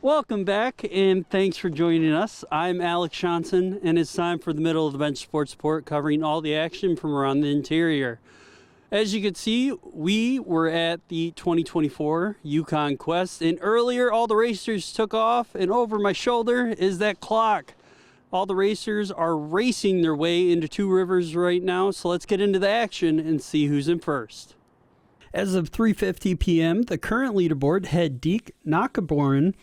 Welcome back, and thanks for joining us. I'm Alex Johnson, and it's time for the Middle of the Bench Sports Report, covering all the action from around the interior. As you can see, we were at the 2024 Yukon Quest, and earlier all the racers took off, and over my shoulder is that clock. All the racers are racing their way into Two Rivers right now, so let's get into the action and see who's in first. As of 3:50 p.m., the current leaderboard had Deke Nakaboren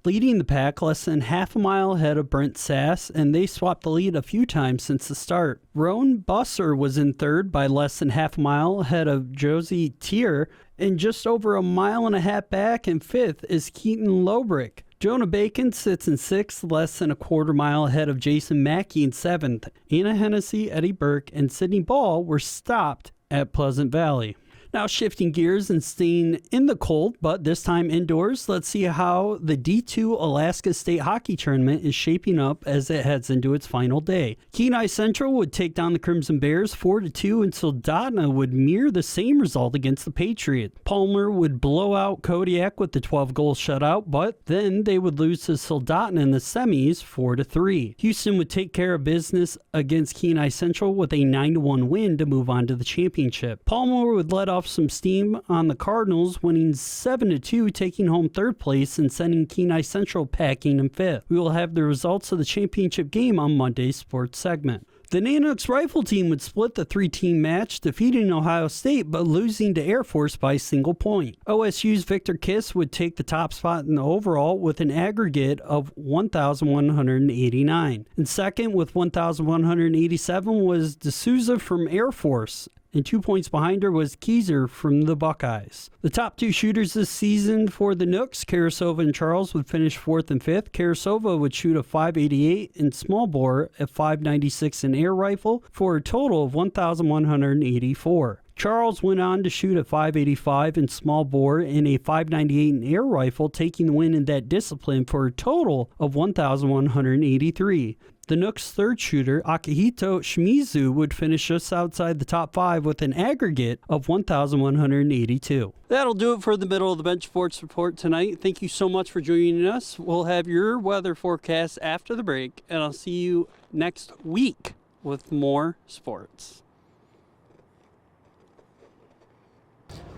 leading the pack less than half a mile ahead of Brent Sass, and they swapped the lead a few times since the start. Roan Busser was in third by less than half a mile ahead of Josie Tier, and just over a mile and a half back in fifth is Keaton Lobrick. Jonah Bacon sits in sixth, less than a quarter mile ahead of Jason Mackey in seventh. Anna Hennessy, Eddie Burke, and Sydney Ball were stopped at Pleasant Valley. Now shifting gears and staying in the cold, but this time indoors, let's see how the D2 Alaska State Hockey Tournament is shaping up as it heads into its final day. Kenai Central would take down the Crimson Bears 4-2, and Soldotna would mirror the same result against the Patriots. Palmer would blow out Kodiak with the 12-goal shutout, but then they would lose to Soldotna in the semis 4-3. Houston would take care of business against Kenai Central with a 9-1 win to move on to the championship. Palmer would let off some steam on the Cardinals, winning 7-2, taking home third place and sending Kenai Central packing in fifth. We will have the results of the championship game on Monday's sports segment. The Nanook's rifle team would split the three-team match, defeating Ohio State but losing to Air Force by a single point. OSU's Victor Kiss would take the top spot in the overall with an aggregate of 1,189. And second with 1,187 was D'Souza from Air Force, and 2 points behind her was Keyser from the Buckeyes. The top two shooters this season for the Nooks, Karasova and Charles, would finish fourth and fifth. Karasova would shoot a .588 in small bore, a .596 in air rifle, for a total of 1,184. Charles went on to shoot a .585 in small bore and a .598 in air rifle, taking the win in that discipline for a total of 1,183. The Nooks' third shooter, Akihito Shimizu, would finish just outside the top five with an aggregate of 1,182. That'll do it for the Middle of the Bench Sports Report tonight. Thank you so much for joining us. We'll have your weather forecast after the break, and I'll see you next week with more sports.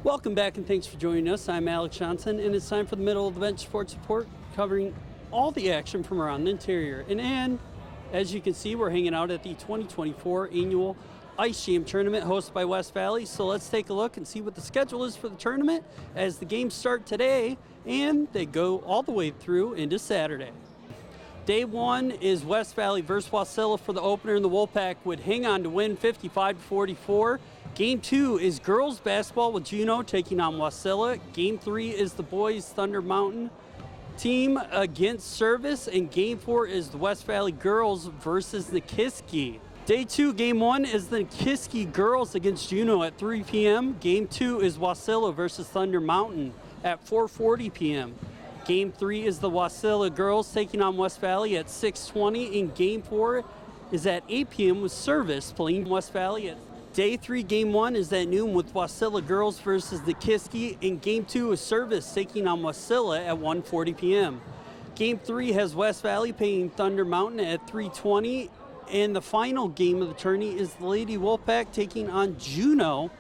Welcome back, and thanks for joining us. I'm Alex Johnson, and it's time for the Middle of the Bench Sports Report, covering all the action from around the interior. And as you can see, we're hanging out at the 2024 annual Ice Jam Tournament hosted by West Valley. So let's take a look and see what the schedule is for the tournament as the games start today and they go all the way through into Saturday. Day one is West Valley versus Wasilla for the opener, and the Wolfpack would hang on to win 55-44. Game two is girls basketball with Juneau taking on Wasilla. Game three is the boys Thunder Mountain team against Service, and game four is the West Valley girls versus the Nikiski. Day two, game one is the Nikiski girls against Juneau at 3 p.m. Game two is Wasilla versus Thunder Mountain at 4:40 p.m. Game three is the Wasilla girls taking on West Valley at 6:20, and game four is at 8 p.m. with Service playing West Valley. At Day three, game one is at noon with Wasilla girls versus the Nikiski, and game two is Service taking on Wasilla at 1:40 p.m. Game three has West Valley playing Thunder Mountain at 3:20, and the final game of the tourney is the Lady Wolfpack taking on Juneau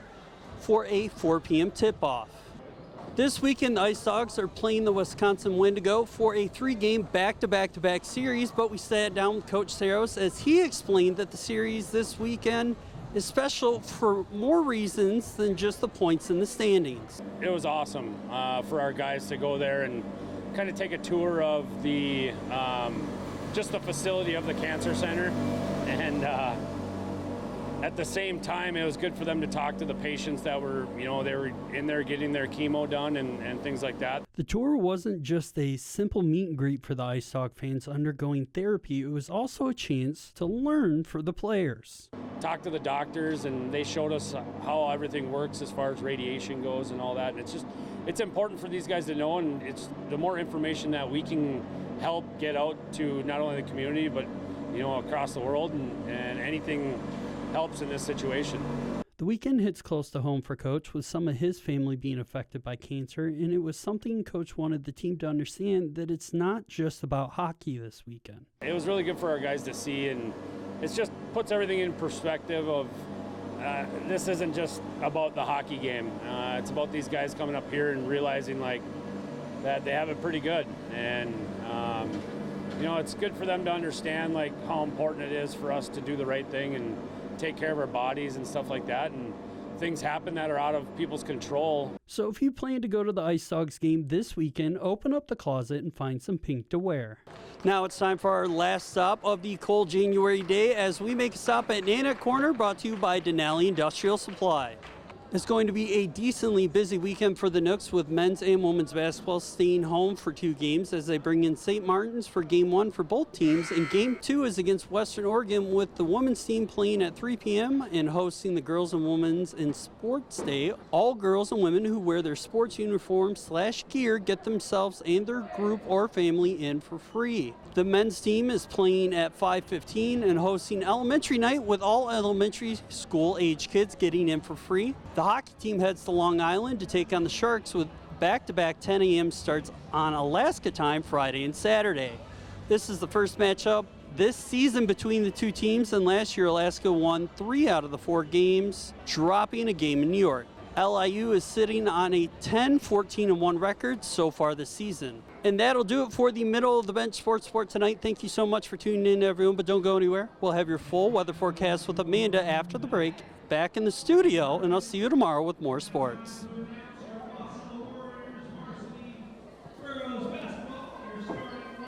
for a 4 p.m. tip-off. This weekend, the Ice Dogs are playing the Wisconsin Wendigo for a three-game back-to-back-to-back series, but we sat down with Coach Saros as he explained that the series this weekend is special for more reasons than just the points in the standings. It was awesome for our guys to go there and kind of take a tour of the just the facility of the cancer center, and at the same time it was good for them to talk to the patients that were, they were in there getting their chemo done and things like that. The tour wasn't just a simple meet and greet for the Ice Dog fans undergoing therapy, it was also a chance to learn for the players. Talked to the doctors, and they showed us how everything works as far as radiation goes and all that. And it's important for these guys to know, and it's the more information that we can help get out to not only the community but across the world, and anything helps in this situation. The weekend hits close to home for Coach, with some of his family being affected by cancer, and it was something Coach wanted the team to understand, that it's not just about hockey this weekend. It was really good for our guys to see, and it just puts everything in perspective of this isn't just about the hockey game. It's about these guys coming up here and realizing that they have it pretty good, and it's good for them to understand how important it is for us to do the right thing and take care of our bodies and stuff like that, and things happen that are out of people's control. So if you plan to go to the Ice Dogs game this weekend, open up the closet and find some pink to wear. Now it's time for our last stop of the cold January day as we make a stop at Nanette Corner, brought to you by Denali Industrial Supply. It's going to be a decently busy weekend for the Nooks, with men's and women's basketball staying home for 2 games as they bring in St. Martin's for Game 1 for both teams, and Game 2 is against Western Oregon, with the women's team playing at 3 p.m. and hosting the Girls and Women's in Sports Day. All girls and women who wear their sports uniform/gear get themselves and their group or family in for free. The men's team is playing at 5:15 and hosting elementary night, with all elementary school age kids getting in for free. The hockey team heads to Long Island to take on the Sharks, with back-to-back 10 a.m. starts on Alaska time Friday and Saturday. This is the first matchup this season between the two teams, and last year Alaska won 3 out of the 4 games, dropping a game in New York. LIU is sitting on a 10-14-1 record so far this season. And that'll do it for the Middle of the Bench Sports Report tonight. Thank you so much for tuning in, everyone, but don't go anywhere. We'll have your full weather forecast with Amanda after the break, back in the studio, and I'll see you tomorrow with more sports.